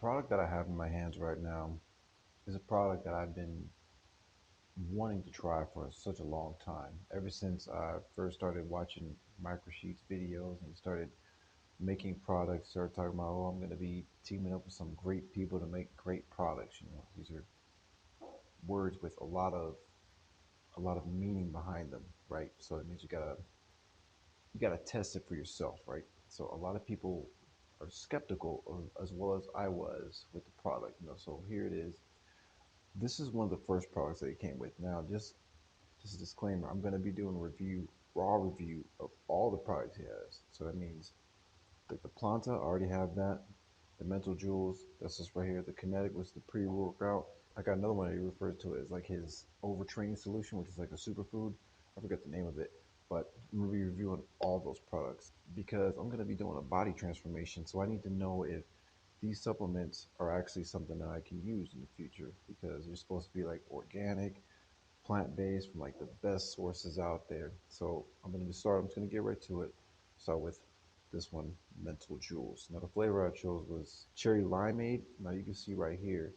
product that I have in my hands right now is a product that I've been wanting to try for such a long time. Ever since I first started watching microsheets videos and started making products, started talking about, oh, I'm going to be teaming up with some great people to make great products. These are words with a lot of meaning behind them, right? So it means you gotta test it for yourself, right? So a lot of people are skeptical of, as well as I was with the product. So here it is. This is one of the first products that it came with. Now, just a disclaimer: I'm going to be doing a raw review of all the products he has. So that means the Planta, I already have that. The Mental Jewels, that's just right here. The Kinetic was the pre-workout. I got another one that he refers to as like his overtraining solution, which is like a superfood. I forget the name of it, but I'm gonna be reviewing all those products because I'm gonna be doing a body transformation. So I need to know if these supplements are actually something that I can use in the future because they're supposed to be like organic, plant-based from like the best sources out there. So I'm just gonna get right to it. Start with this one, Mental Jewels. Now the flavor I chose was cherry limeade. Now you can see right here,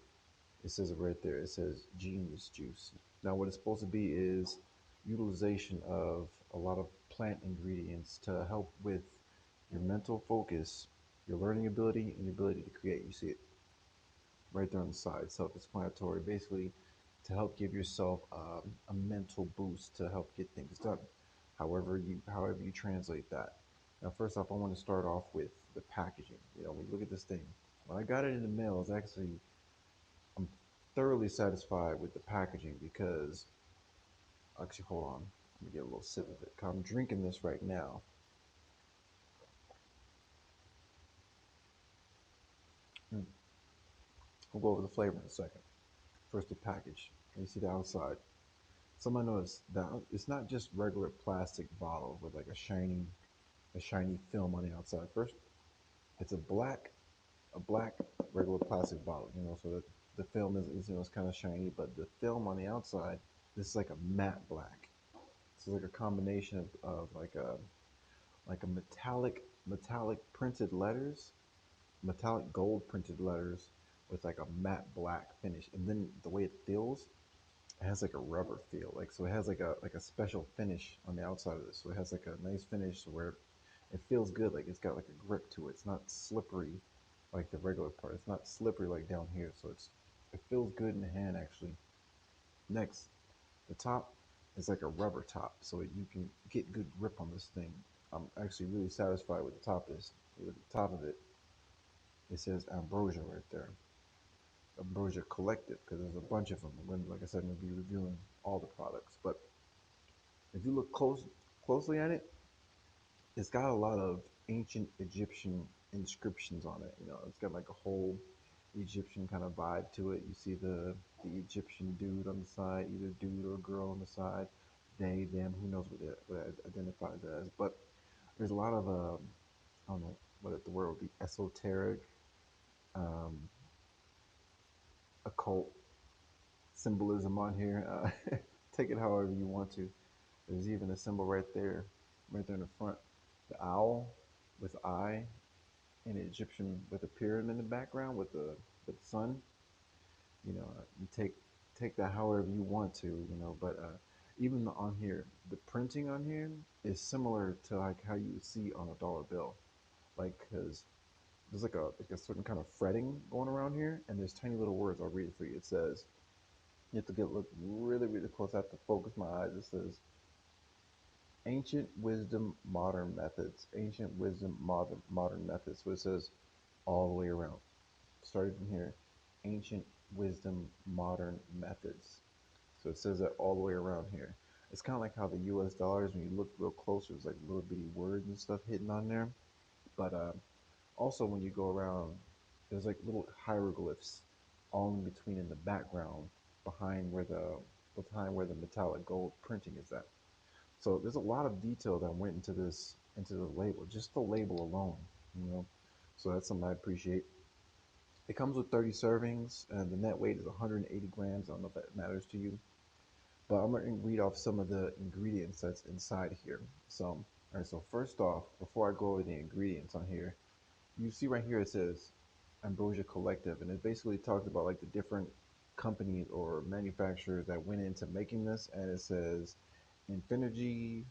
it says it right there. It says Genius Juice. Now what it's supposed to be is utilization of a lot of plant ingredients to help with your mental focus, your learning ability, and your ability to create. You see it right there on the side, self-explanatory, basically to help give yourself a mental boost to help get things done. However you translate that. Now, first off, I want to start off with the packaging. When you look at this thing, when I got it in the mail, it's actually I'm thoroughly satisfied with the packaging because actually, hold on, let me get a little sip of it. 'Cause I'm drinking this right now. Hmm. We'll go over the flavor in a second. First, the package. You see the outside. Someone noticed that it's not just regular plastic bottle with like a shiny film on the outside. First, it's a black regular plastic bottle. So that the film is kind of shiny, but the film on the outside, this is like a matte black. So it's like a combination of like a metallic printed letters, metallic gold printed letters with like a matte black finish, and then the way it feels, it has like a rubber feel, like so it has like a special finish on the outside of this. So it has like a nice finish where it feels good, like it's got like a grip to it. It's not slippery like the regular part. It's not slippery like down here. So it feels good in the hand actually. Next, the top is like a rubber top, so you can get good grip on this thing. I'm actually really satisfied with the top is. With the top of it, it says Ambrosia right there. Ambrosia Collective, because there's a bunch of them. Like I said, I'm going to be reviewing all the products. But if you look closely at it, it's got a lot of ancient Egyptian inscriptions on it. It's got like a whole Egyptian kind of vibe to it. You see the Egyptian dude on the side, either dude or girl on the side. They, them, who knows what it identifies as. But there's a lot of I don't know what the word would be, esoteric, um, occult symbolism on here. Take it however you want to. There's even a symbol right there in the front. The owl with eye, and the Egyptian with a pyramid in the background with the sun. You take that however you want to. But even on here, the printing on here is similar to like how you would see on a dollar bill, like because there's like a certain kind of fretting going around here, and there's tiny little words. I'll read it for you. It says, you have to look really, really close. I have to focus my eyes. It says, ancient wisdom, modern methods. Ancient wisdom, modern methods. So it says all the way around. Starting from here, ancient wisdom, modern methods. So it says that all the way around here. It's kind of like how the U.S. dollars, when you look real close, there's like little bitty words and stuff hidden on there. But also, when you go around, there's like little hieroglyphs all in between in the background behind where the metallic gold printing is at. So there's a lot of detail that went into the label, just the label alone, you know. So that's something I appreciate. It comes with 30 servings, and the net weight is 180 grams. I don't know if that matters to you, but I'm going to read off some of the ingredients that's inside here. So, all right. So first off, before I go over the ingredients on here, you see right here it says Ambrosia Collective, and it basically talks about like the different companies or manufacturers that went into making this, and it says Infinergy,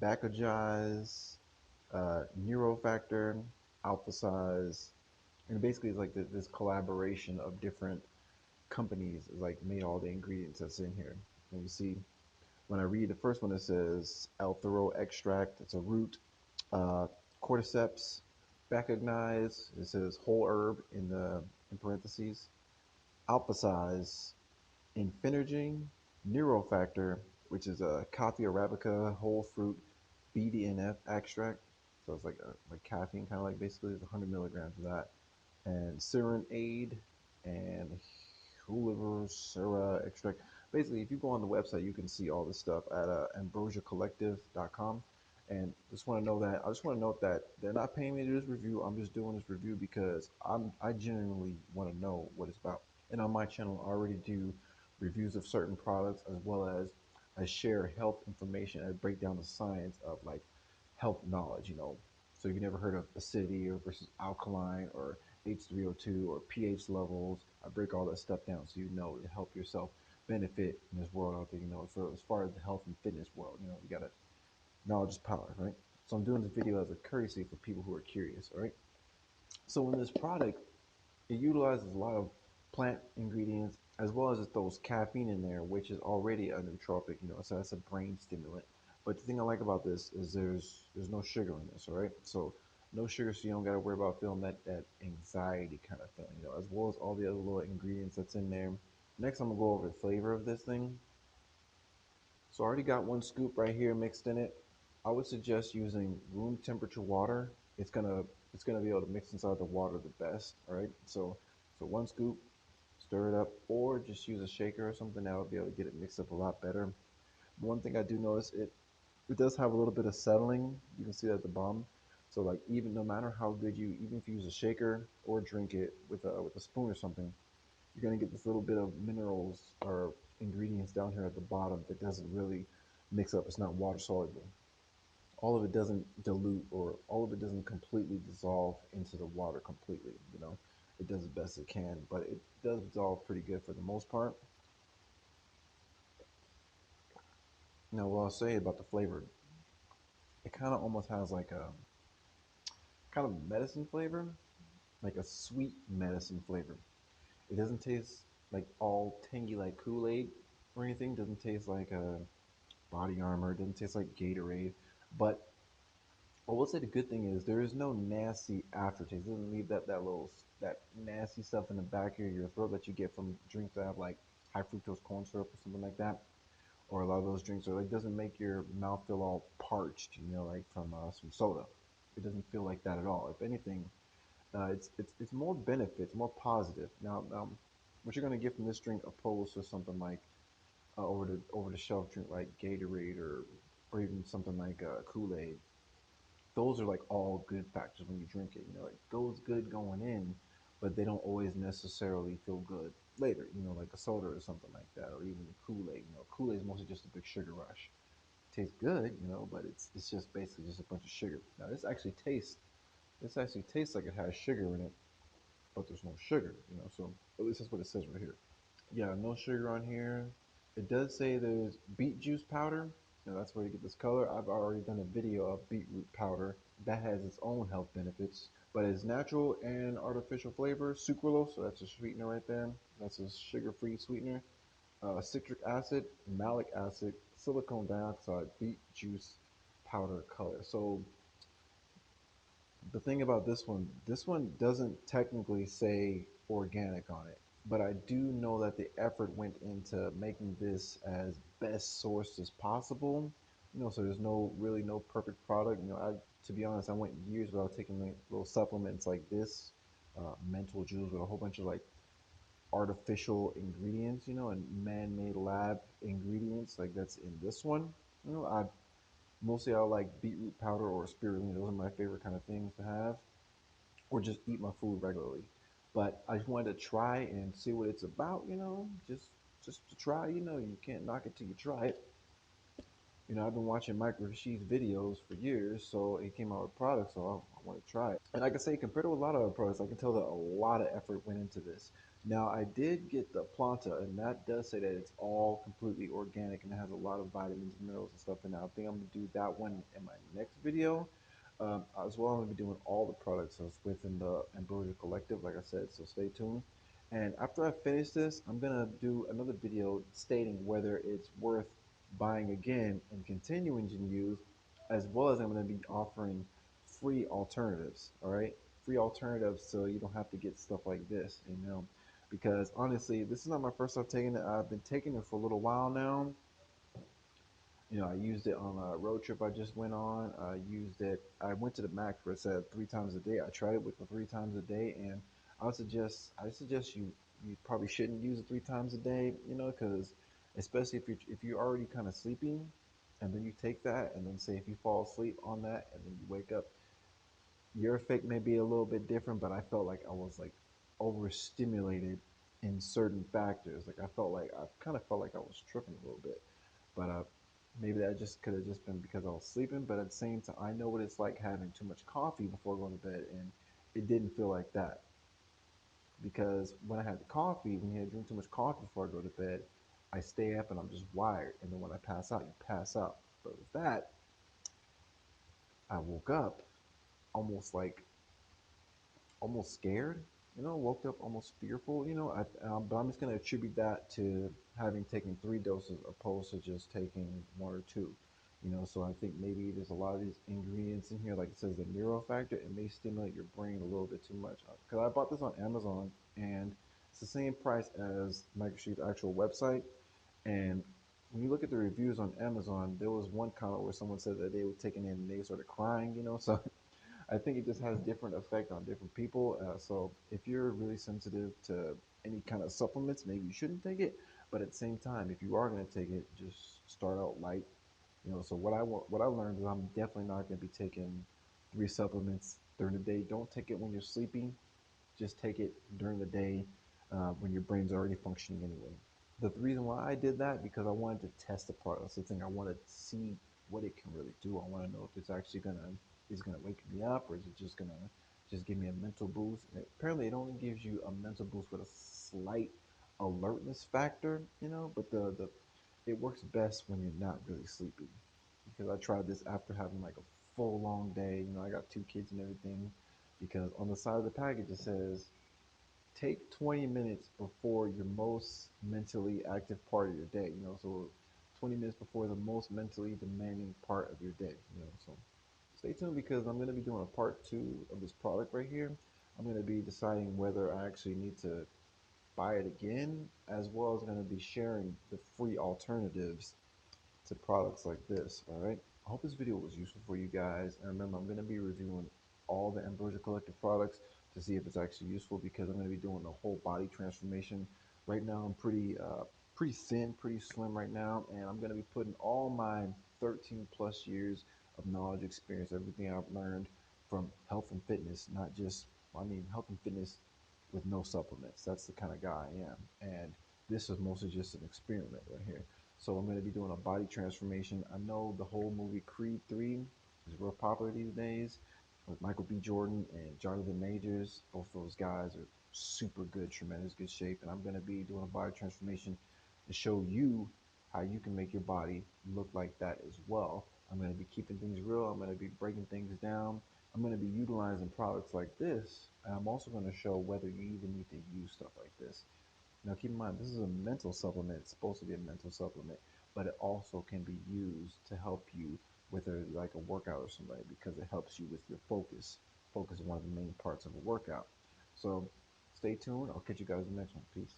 Backagize, Neurofactor, Alpha Size, and basically it's like this collaboration of different companies like made all the ingredients that's in here. And you see, when I read the first one, it says Althero extract. It's a root. Uh, Cordyceps, Bacchognize. It says whole herb in parentheses. Alpha size, Infinergy, Neurofactor, which is a coffee arabica whole fruit BDNF extract. So it's like caffeine, kind of like basically it's 100 milligrams of that. And Serin Aid and Huliver Sera extract. Basically, if you go on the website, you can see all this stuff at ambrosiacollective.com. And just want to know that I just want to note that they're not paying me to do this review. I'm just doing this review because I genuinely want to know what it's about. And on my channel, I already do reviews of certain products as well as I share health information. I break down the science of like health knowledge. So you've never heard of acidity or versus alkaline or H3O2 or pH levels. I break all that stuff down so you know to help yourself benefit in this world out there. For as far as the health and fitness world, you gotta knowledge is power, right? So I'm doing this video as a courtesy for people who are curious, all right? So in this product, it utilizes a lot of plant ingredients as well as it throws caffeine in there, which is already a nootropic, so that's a brain stimulant. But the thing I like about this is there's no sugar in this, all right? So no sugar, so you don't got to worry about feeling that anxiety kind of feeling, as well as all the other little ingredients that's in there. Next, I'm gonna go over the flavor of this thing. So I already got one scoop right here mixed in it. I would suggest using room temperature water. It's gonna be able to mix inside the water the best. All right. So one scoop, stir it up, or just use a shaker or something that will be able to get it mixed up a lot better. One thing I do notice it does have a little bit of settling. You can see that at the bottom. So like even no matter how good even if you use a shaker or drink it with a spoon or something, you're going to get this little bit of minerals or ingredients down here at the bottom that doesn't really mix up. It's not water soluble. All of it doesn't dilute or all of it doesn't completely dissolve into the water completely. It does the best it can, but it does dissolve pretty good for the most part. Now, what I'll say about the flavor, it kind of almost has like a kind of medicine flavor, like a sweet medicine flavor. It doesn't taste like all tangy like Kool-Aid or anything. It doesn't taste like a body armor. It doesn't taste like Gatorade. But I will say the good thing is there is no nasty aftertaste. It doesn't leave that nasty stuff in the back of your throat that you get from drinks that have like high fructose corn syrup or something like that. Or a lot of those drinks are like doesn't make your mouth feel all parched, like from some soda. It doesn't feel like that at all. If anything, it's more benefits, more positive. Now, what you're gonna get from this drink opposed to something like over the shelf drink like Gatorade or even something like Kool Aid, those are like all good factors when you drink it. It goes good going in, but they don't always necessarily feel good later. Like a soda or something like that, or even Kool Aid. Kool Aid is mostly just a big sugar rush. It tastes good, but it's just basically just a bunch of sugar. Now this actually tastes like it has sugar in it, but there's no sugar. So at least that's what it says right here. Yeah, no sugar on here. It does say there's beet juice powder. That's where you get this color. I've already done a video of beetroot powder. That has its own health benefits, but it's natural and artificial flavor. Sucralose, so that's a sweetener right there. That's a sugar-free sweetener. Citric acid, malic acid, silicone dioxide, beet juice powder color. So the thing about this one doesn't technically say organic on it, but I do know that the effort went into making this as best sourced as possible. So there's no perfect product. To be honest, I went years without taking like little supplements like this, mental jewels with a whole bunch of like artificial ingredients, and man-made lab ingredients like that's in this one. I mostly I like beetroot powder or spirulina. Those are my favorite kind of things to have, or just eat my food regularly. But I just wanted to try and see what it's about, just to try. You can't knock it till you try it. I've been watching Micro Sheets videos for years, so it came out with products, so want to try it. And like I say, compared to a lot of other products, I can tell that a lot of effort went into this. Now, I did get the Planta, and that does say that it's all completely organic and it has a lot of vitamins, minerals, and stuff in it. I think I'm going to do that one in my next video. As well, I'm going to be doing all the products that's within the Ambrosia Collective, like I said, so stay tuned. And after I finish this, I'm going to do another video stating whether it's worth buying again and continuing to use, as well as I'm going to be offering free alternatives, all right? Free alternatives so you don't have to get stuff like this, because honestly, this is not my first time taking it. I've been taking it for a little while now. I used it on a road trip I just went on. I used it. I went to the max where it said 3 times a day. I tried it with the 3 times a day, and I suggest you probably shouldn't use it 3 times a day. Because especially if you're already kind of sleeping, and then you take that, and then say if you fall asleep on that, and then you wake up, your effect may be a little bit different. But I felt like I was like overstimulated in certain factors. Like I kind of felt like I was tripping a little bit. But maybe that just could have just been because I was sleeping. But at the same time, I know what it's like having too much coffee before going to bed, and it didn't feel like that because when I had the coffee, when you had to drink too much coffee before I go to bed, I stay up and I'm just wired, and then when I pass out, you pass out. But with that, I woke up almost like almost scared, woke up almost fearful, but I'm just going to attribute that to having taken 3 doses opposed to just taking one or two. So I think maybe there's a lot of these ingredients in here, like it says the neuro factor, it may stimulate your brain a little bit too much. Because I bought this on Amazon, and it's the same price as Microsheet's actual website. And when you look at the reviews on Amazon, there was one comment where someone said that they were taking it and they started crying, so I think it just has different effect on different people. So if you're really sensitive to any kind of supplements, maybe you shouldn't take it. But at the same time, if you are going to take it, just start out light. So what I learned is I'm definitely not going to be taking 3 supplements during the day. Don't take it when you're sleeping. Just take it during the day when your brain's already functioning anyway. The reason why I did that because I wanted to test the product. That's the thing. I wanted to see what it can really do. I want to know if it's actually gonna wake me up, or is it just gonna just give me a mental boost. And apparently, it only gives you a mental boost with a slight alertness factor. But the it works best when you're not really sleepy. Because I tried this after having like a full long day. I got 2 kids and everything. Because on the side of the package it says take 20 minutes before your most mentally active part of your day, so 20 minutes before the most mentally demanding part of your day, so stay tuned because I'm going to be doing a part 2 of this product right here. I'm going to be deciding whether I actually need to buy it again, as well as going to be sharing the free alternatives to products like this. All right. I hope this video was useful for you guys. And remember, I'm going to be reviewing all the Ambrosia Collective products to see if it's actually useful because I'm going to be doing the whole body transformation. Right now, I'm pretty thin, pretty slim right now, and I'm going to be putting all my 13 plus years of knowledge, experience, everything I've learned from health and fitness, not just, I mean, health and fitness with no supplements. That's the kind of guy I am. And this is mostly just an experiment right here. So I'm going to be doing a body transformation. I know the whole movie Creed 3 is real popular these days with Michael B. Jordan and Jonathan Majors. Both those guys are super good, tremendous good shape. And I'm going to be doing a body transformation to show you how you can make your body look like that as well. I'm going to be keeping things real. I'm going to be breaking things down. I'm going to be utilizing products like this. And I'm also going to show whether you even need to use stuff like this. Now, keep in mind, this is a mental supplement. It's supposed to be a mental supplement, but it also can be used to help you with like a workout or something because it helps you with your focus. Focus is one of the main parts of a workout. So stay tuned. I'll catch you guys in the next one. Peace.